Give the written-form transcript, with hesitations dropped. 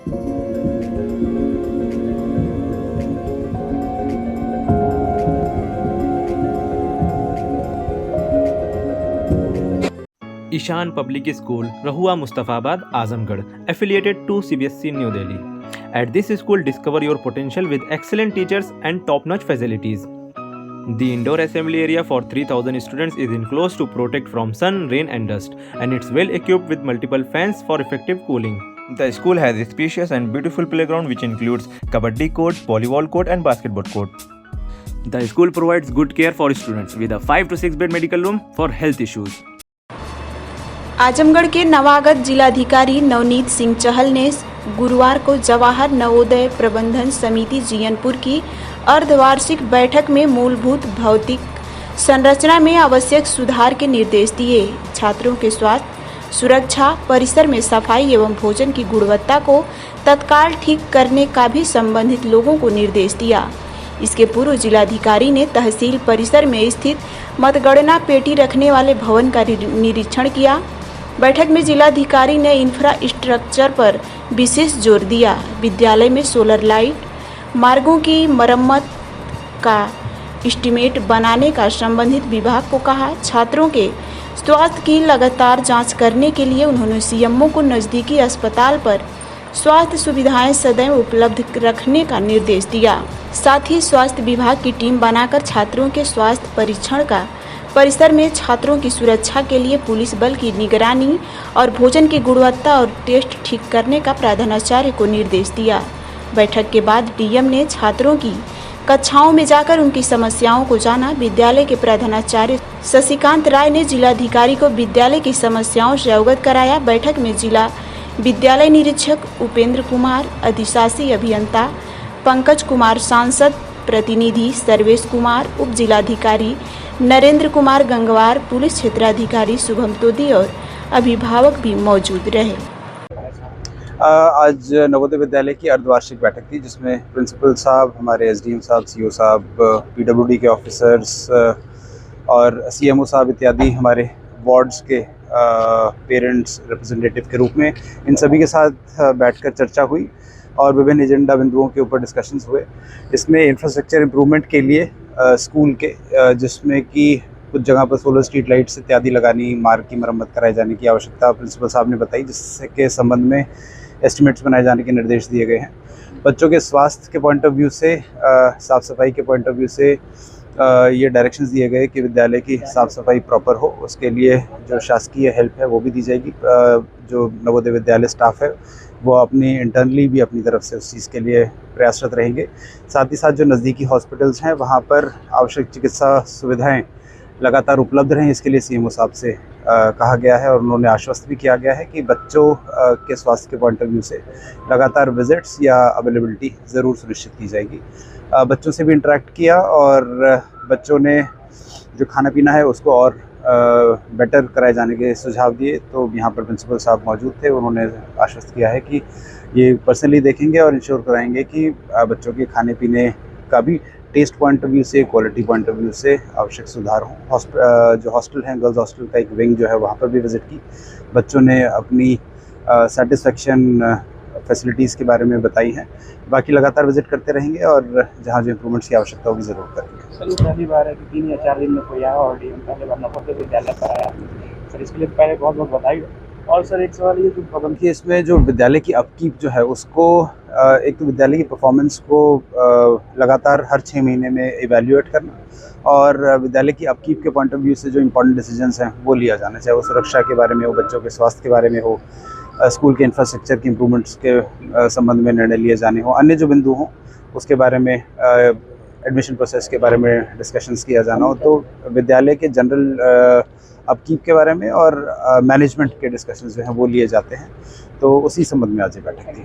Ishan Public School, Rahua Mustafabad, Azamgarh, affiliated to CBSE New Delhi. At this school, discover your potential with excellent teachers and top-notch facilities. The indoor assembly area for 3,000 students is enclosed to protect from sun, rain and dust, and it's well equipped with multiple fans for effective cooling. The school has a spacious and beautiful playground which includes kabaddi court, volleyball court and basketball court. The school provides good care for students with a 5 to 6 bed medical room for health issues. Azamgarh के नवागत जिलाधिकारी नवनीत सिंह चहल ने गुरुवार को जवाहर नवोदय प्रबंधन समिति जीयनपुर की अर्धवार्षिक बैठक में मूलभूत भौतिक संरचना में आवश्यक सुधार के निर्देश दिए। छात्रों के स्वास्थ्य, सुरक्षा, परिसर में सफाई एवं भोजन की गुणवत्ता को तत्काल ठीक करने का भी संबंधित लोगों को निर्देश दिया। इसके पूर्व जिलाधिकारी ने तहसील परिसर में स्थित मतगणना पेटी रखने वाले भवन का निरीक्षण किया। बैठक में जिलाधिकारी ने इंफ्रास्ट्रक्चर पर विशेष जोर दिया। विद्यालय में सोलर लाइट, मार्गों की मरम्मत का एस्टीमेट बनाने का संबंधित विभाग को कहा। छात्रों के स्वास्थ्य की लगातार जांच करने के लिए उन्होंने सीएमओ को नज़दीकी अस्पताल पर स्वास्थ्य सुविधाएं सदैव उपलब्ध रखने का निर्देश दिया। साथ ही स्वास्थ्य विभाग की टीम बनाकर छात्रों के स्वास्थ्य परीक्षण का परिसर में छात्रों की सुरक्षा के लिए पुलिस बल की निगरानी और भोजन की गुणवत्ता और टेस्ट ठीक करने का प्रधानाचार्य को निर्देश दिया। बैठक के बाद डीएम ने छात्रों की कक्षाओं में जाकर उनकी समस्याओं को जाना। विद्यालय के प्रधानाचार्य शशिकांत राय ने जिलाधिकारी को विद्यालय की समस्याओं से अवगत कराया। बैठक में जिला विद्यालय निरीक्षक उपेंद्र कुमार, अधिशासी अभियंता पंकज कुमार, सांसद प्रतिनिधि सर्वेश कुमार, उप जिलाधिकारी नरेंद्र कुमार गंगवार, पुलिस क्षेत्राधिकारी शुभम तोदी और अभिभावक भी मौजूद रहे। आज नवोदय विद्यालय की अर्धवार्षिक बैठक थी जिसमें प्रिंसिपल साहब, हमारे एसडीएम साहब, सीओ साहब, पीडब्ल्यूडी के ऑफिसर्स और सीएमओ साहब इत्यादि हमारे वार्ड्स के पेरेंट्स रिप्रेजेंटेटिव के रूप में इन सभी के साथ बैठकर चर्चा हुई और विभिन्न एजेंडा बिंदुओं के ऊपर डिस्कशंस हुए। इसमें इंफ्रास्ट्रक्चर इम्प्रूवमेंट के लिए स्कूल के जिसमें कि कुछ जगह पर सोलर स्ट्रीट लाइट्स इत्यादि लगानी, मार्ग की मरम्मत कराए जाने की आवश्यकता प्रिंसिपल साहब ने बताई, जिसके संबंध में एस्टिमेट्स बनाए जाने के निर्देश दिए गए हैं। बच्चों के स्वास्थ्य के पॉइंट ऑफ व्यू से, साफ़ सफाई के पॉइंट ऑफ व्यू से ये डायरेक्शंस दिए गए कि विद्यालय की साफ़ सफाई प्रॉपर हो, उसके लिए जो शासकीय हेल्प है वो भी दी जाएगी। जो नवोदय विद्यालय स्टाफ है वो अपनी इंटरनली भी अपनी तरफ से उस चीज़ के लिए प्रयासरत रहेंगे। साथ ही साथ जो नज़दीकी हॉस्पिटल्स हैं वहाँ पर आवश्यक चिकित्सा सुविधाएं लगातार उपलब्ध रहें, इसके लिए सीएमओ साहब से कहा गया है और उन्होंने आश्वस्त भी किया गया है कि बच्चों के स्वास्थ्य के पॉइंट ऑफ व्यू से लगातार विजिट्स या अवेलेबिलिटी ज़रूर सुनिश्चित की जाएगी। बच्चों से भी इंटरेक्ट किया और बच्चों ने जो खाना पीना है उसको और बेटर कराए जाने के सुझाव दिए। तो यहाँ पर प्रिंसिपल साहब मौजूद थे, उन्होंने आश्वस्त किया है कि ये पर्सनली देखेंगे और इंश्योर कराएंगे कि बच्चों के खाने पीने का भी टेस्ट पॉइंट ऑफ व्यू से, क्वालिटी पॉइंट ऑफ व्यू से आवश्यक सुधार हो। जो हॉस्टल हैं, गर्ल्स हॉस्टल का एक विंग जो है वहाँ पर भी विज़िट की। बच्चों ने अपनी सेटिस्फेक्शन फैसिलिटीज़ के बारे में बताई हैं। बाकी लगातार विजिट करते रहेंगे और जहाँ जो इम्प्रूवमेंट्स की आवश्यकता होगी ज़रूर करेंगे। सर, पहली बार है कि 3 या 4 दिन में कोई आया और डीएम पहले बार नवोदय विद्यालय पर आया सर, इसके लिए पहले बहुत बहुत बधाई। और सर एक सवाल ये जो प्रबंध कि इसमें जो विद्यालय की अपकीप जो है उसको एक तो विद्यालय की परफॉर्मेंस को लगातार हर 6 महीने में इवैल्यूएट करना और विद्यालय की अपकीप के पॉइंट ऑफ व्यू से जो इम्पोर्टेंट डिसीजंस हैं वो लिया जाना, चाहे वो सुरक्षा के बारे में हो, बच्चों के स्वास्थ्य के बारे में हो, स्कूल के इंफ्रास्ट्रक्चर की इम्प्रूवमेंट्स के संबंध में निर्णय लिए जाने हो, अन्य जो बिंदु हों उसके बारे में एडमिशन प्रोसेस के बारे में डिस्कशंस किया जाना हो। तो विद्यालय के जनरल अपकीप के बारे में और मैनेजमेंट के डिस्कशंस जो हैं वो लिए जाते हैं। तो उसी संबंध में आज ये बैठक थी।